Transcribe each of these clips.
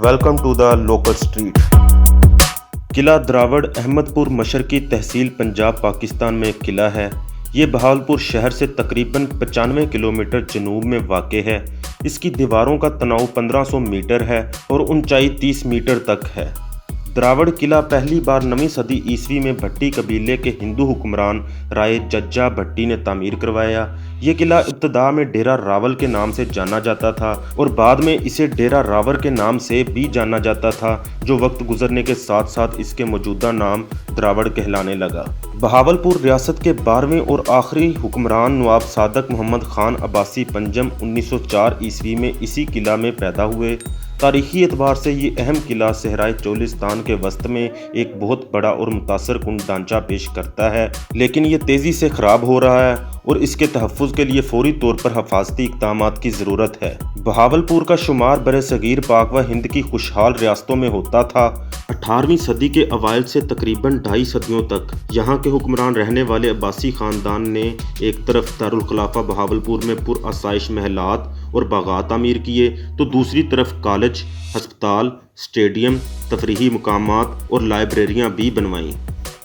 Welcome to the local street. किला द्रावड़ अहमदपुर मशरकी तहसील पंजाब पाकिस्तान में एक किला है। ये बहावलपुर शहर से तकरीबन 95 किलोमीटर जनूब में वाक़ है। इसकी दीवारों का तनाव 1500 मीटर है और ऊंचाई 30 मीटर तक है। द्रावड़ किला पहली बार 9वीं सदी ईस्वी में भट्टी कबीले के हिंदू हुक्मरान राय जज्जा भट्टी ने तामीर करवाया। ये किला इब्तदा में डेरा रावल के नाम से जाना जाता था और बाद में इसे डेरा रावर के नाम से भी जाना जाता था, जो वक्त गुजरने के साथ साथ इसके मौजूदा नाम द्रावड़ कहलाने लगा। बहावलपुर रियासत के 12वें और आखिरी हुक्मरान नवाब सादक मोहम्मद खान अब्बासी पंजम 1904 ईस्वी में इसी किला में पैदा हुए। तारीखी एतबार से ये अहम किला सहराए चोलिस्तान के वस्त में एक बहुत बड़ा और मुतासर कुन ढांचा पेश करता है, लेकिन ये तेज़ी से ख़राब हो रहा है और इसके तहफ़्फ़ुज़ के लिए फ़ौरी तौर पर हिफाजती इक़दामात की ज़रूरत है। बहावलपुर का शुमार बरसगीर पाक व हिंद की खुशहाल रियासतों में होता था। 18वीं सदी के अवाइल से तकरीबन 2.5 सदियों तक यहाँ के हुक्मरान रहने वाले अब्बासी ख़ानदान ने एक तरफ दारुल खिलाफा बहावलपुर में पुरआसाइश महलात और बागात तामीर किए, तो दूसरी तरफ कॉलेज, हस्पताल, स्टेडियम, तफरीही मकामात और लाइब्रेरियाँ भी बनवाईं।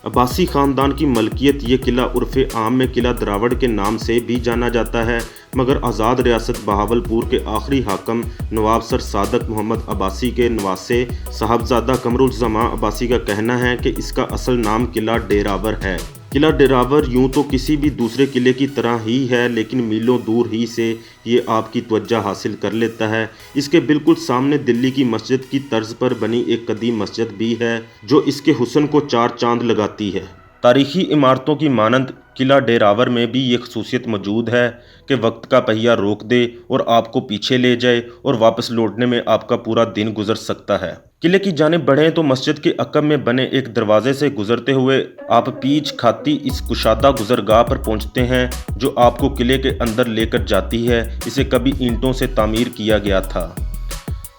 अब्बासी ख़ानदान की मलकियत ये किला उर्फ़े आम में किला द्रावड़ के नाम से भी जाना जाता है, मगर आज़ाद रियासत बहावलपुर के आखिरी हाकम नवाब सर सादक मोहम्मद अब्बासी के नवासे साहबजादा कमरुज़्ज़मा अब्बासी का कहना है कि इसका असल नाम किला डेरावर है। किला डेरावर यूं तो किसी भी दूसरे किले की तरह ही है, लेकिन मीलों दूर ही से ये आपकी तवज्जो हासिल कर लेता है। इसके बिल्कुल सामने दिल्ली की मस्जिद की तर्ज पर बनी एक कदीम मस्जिद भी है, जो इसके हुस्न को 4 चांद लगाती है। तारीखी इमारतों की मानंद किला डेरावर में भी ये खसूसियत मौजूद है कि वक्त का पहिया रोक दे और आपको पीछे ले जाए और वापस लौटने में आपका पूरा दिन गुजर सकता है। किले की जानिब बढ़ें तो मस्जिद के अकब में बने एक दरवाजे से गुजरते हुए आप पीछ खाती इस कुशादा गुजरगाह पर पहुंचते हैं, जो आपको किले के अंदर लेकर जाती है। इसे कभी ईंटों से तामीर किया गया था।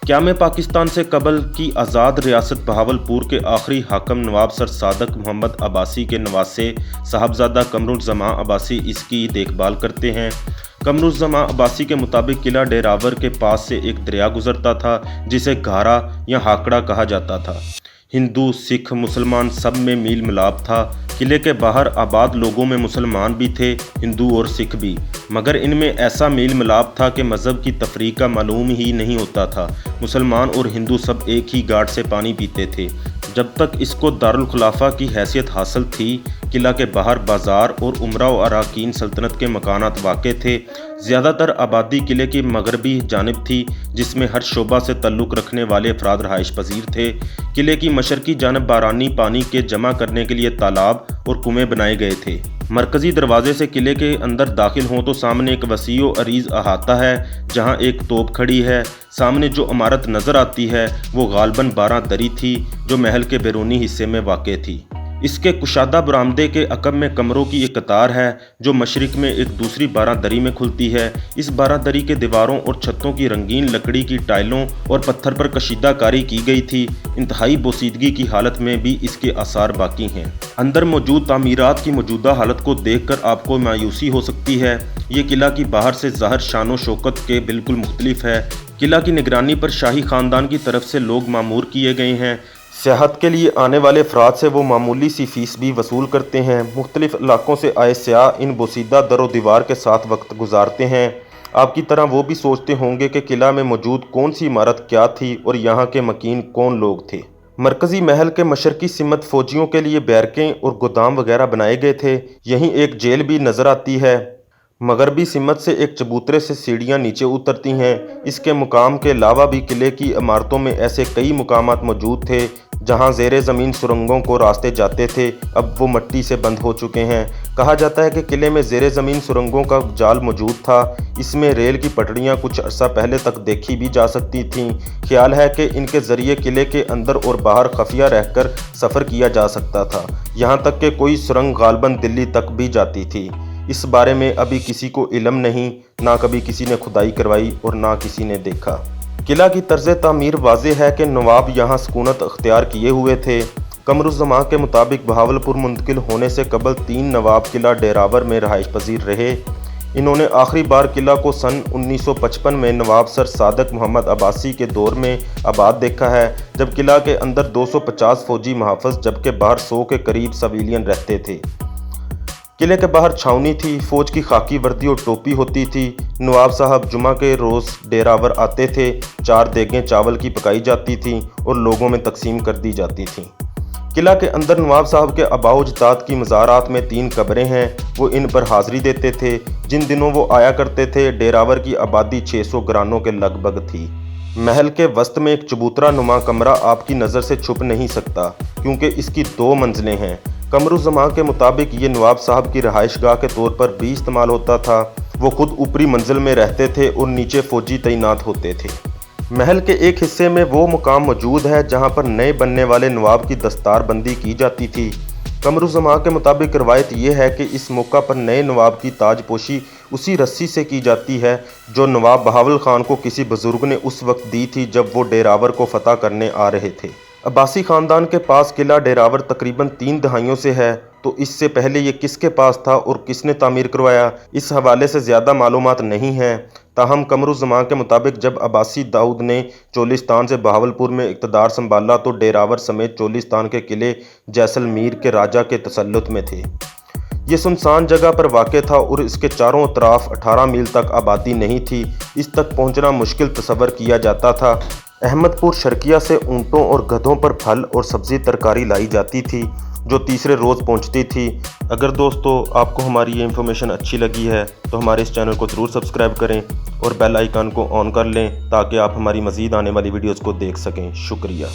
क़याम पाकिस्तान से कबल की आज़ाद रियासत बहावलपुर के आखिरी हाकम नवाब सर सादक मोहम्मद अब्बासी के नवासे साहबजादा कमरुज़्ज़मा अब्बासी इसकी देखभाल करते हैं। कमरुज़्ज़मा अब्बासी के मुताबिक किला डेरावर के पास से एक दरिया गुजरता था, जिसे घारा या हाकड़ा कहा जाता था। हिंदू, सिख, मुसलमान सब में मील मिलाप था। किले के बाहर आबाद लोगों में मुसलमान भी थे, हिंदू और सिख भी, मगर इनमें ऐसा मील मिलाप था कि मज़हब की तफरीक का मालूम ही नहीं होता था। मुसलमान और हिंदू सब एक ही गाड़ से पानी पीते थे। जब तक इसको दारुल खिलाफा की हैसियत हासिल थी, किला के बाहर बाज़ार और उमरा व अराकीन सल्तनत के मकानात वाक़ थे। ज़्यादातर आबादी किले की मगरबी जानिब थी, जिसमें हर शोबा से तल्लुक़ रखने वाले अफराद रहाइश पजीर थे। किले की मशरकी जानिब बारानी पानी के जमा करने के लिए तालाब और कुएँ बनाए गए थे। मरकज़ी दरवाजे से किले के अंदर दाखिल हों तो सामने एक वसी व अरीज़ अहाता है, जहाँ एक तोप खड़ी है। सामने जो इमारत नज़र आती है वो गालबन 12 दरी थी, जो महल के बैरूनी हिस्से में वाक़ थी। इसके कुशादा बरामदे के अकब में कमरों की एक कतार है, जो मशरिक में एक दूसरी 12 दरी में खुलती है। इस 12 दरी के दीवारों और छतों की रंगीन लकड़ी की टाइलों और पत्थर पर कशीदाकारी की गई थी। इंतहाई बोसीदगी की हालत में भी इसके आसार बाकी हैं। अंदर मौजूद तामीरात की मौजूदा हालत को देखकर आपको मायूसी हो सकती है। ये किला की बाहर से ज़ाहिर शानो शौकत के बिल्कुल मुख्तलिफ है। किला की निगरानी पर शाही ख़ानदान की तरफ से लोग मामूर किए गए हैं। सियाहत के लिए आने वाले अफराद से वो मामूली सी फ़ीस भी वसूल करते हैं। मुख्तलिफ इलाकों से आए सियाह इन बोसीदा दरो दीवार के साथ वक्त गुजारते हैं। आपकी तरह वो भी सोचते होंगे कि किला में मौजूद कौन सी इमारत क्या थी और यहाँ के मकीन कौन लोग थे। मरकज़ी महल के मशरकी सिमत फ़ौजियों के लिए बैरकें और गोदाम वगैरह बनाए गए थे। यहीं एक जेल भी नज़र आती है। मगरबी सिमत से एक चबूतरे से सीढ़ियाँ नीचे उतरती हैं। इसके मुकाम के अलावा भी किले की इमारतों में ऐसे कई मुकामात मौजूद थे, जहां ज़ेरे ज़मीन सुरंगों को रास्ते जाते थे। अब वो मिट्टी से बंद हो चुके हैं। कहा जाता है कि किले में ज़ेरे ज़मीन सुरंगों का जाल मौजूद था। इसमें रेल की पटड़ियाँ कुछ अरसा पहले तक देखी भी जा सकती थीं। ख्याल है कि इनके ज़रिए किले के अंदर और बाहर खफिया रहकर सफ़र किया जा सकता था। यहाँ तक कि कोई सुरंग गालबन दिल्ली तक भी जाती थी। इस बारे में अभी किसी को इल्म नहीं, ना कभी किसी ने खुदाई करवाई और ना किसी ने देखा। किला की तर्ज तामीर वाज़ेह है कि नवाब यहाँ सुकूनत अख्तियार किए हुए थे। कमरुज़्ज़मा के मुताबिक बहावलपुर मुंतकिल होने से कबल 3 नवाब किला डेरावर में रहाइश पजीर रहे। इन्होंने आखिरी बार किला को सन 1955 में नवाब सर सादक मोहम्मद अब्बासी के दौर में आबाद देखा है, जब किला के अंदर 250 फौजी महाफिज जबकि बाहर 100 के करीब सिविलियन रहते थे। किले के बाहर छावनी थी, फौज की खाकी वर्दी और टोपी होती थी। नवाब साहब जुमा के रोज़ डेरावर आते थे, 4 देगें चावल की पकाई जाती थीं और लोगों में तकसीम कर दी जाती थीं। किला के अंदर नवाब साहब के आबाओ अजदाद की मज़ारात में 3 कब्रें हैं, वो इन पर हाज़िरी देते थे। जिन दिनों वो आया करते थे, डेरावर की आबादी 600 घरानों के लगभग थी। महल के वस्त में एक चबूतरा नुमा कमरा आपकी नज़र से छुप नहीं सकता, क्योंकि इसकी 2 मंजिलें हैं। कमरुज़्ज़मान के मुताबिक ये नवाब साहब की रहाइशगाह के तौर पर भी इस्तेमाल होता था। वो खुद ऊपरी मंजिल में रहते थे और नीचे फ़ौजी तैनात होते थे। महल के एक हिस्से में वो मुकाम मौजूद है जहां पर नए बनने वाले नवाब की दस्तारबंदी की जाती थी। कमरुज़्ज़मान के मुताबिक रवायत यह है कि इस मौका पर नए नवाब की ताजपोशी उसी रस्सी से की जाती है जो नवाब बहावल खान को किसी बुजुर्ग ने उस वक्त दी थी जब वो डेरावर को फतह करने आ रहे थे। अब्बासी ख़ानदान के पास किला डेरावर तकरीबन 3 दहाइयों से है, तो इससे पहले ये किसके पास था और किसने तामीर करवाया, इस हवाले से ज़्यादा मालूमात नहीं हैं। ताहम कमरुज़्ज़मान के मुताबिक जब अब्बासी दाऊद ने चोलिस्तान से बहावलपुर में इक़्तिदार संभाला तो डेरावर समेत चोलिस्तान के किले जैसलमेर के राजा के तसल्लुत में थे। ये सुनसान जगह पर वाक़ था और इसके चारों तरफ 18 मील तक आबादी नहीं थी। इस तक पहुँचना मुश्किल तसव्वुर किया जाता था। अहमदपुर शर्किया से ऊँटों और गधों पर फल और सब्ज़ी तरकारी लाई जाती थी जो तीसरे रोज़ पहुंचती थी। अगर दोस्तों आपको हमारी ये इन्फॉर्मेशन अच्छी लगी है तो हमारे इस चैनल को ज़रूर सब्सक्राइब करें और बेल आइकन को ऑन कर लें ताकि आप हमारी मज़ीद आने वाली वीडियोज़ को देख सकें। शुक्रिया।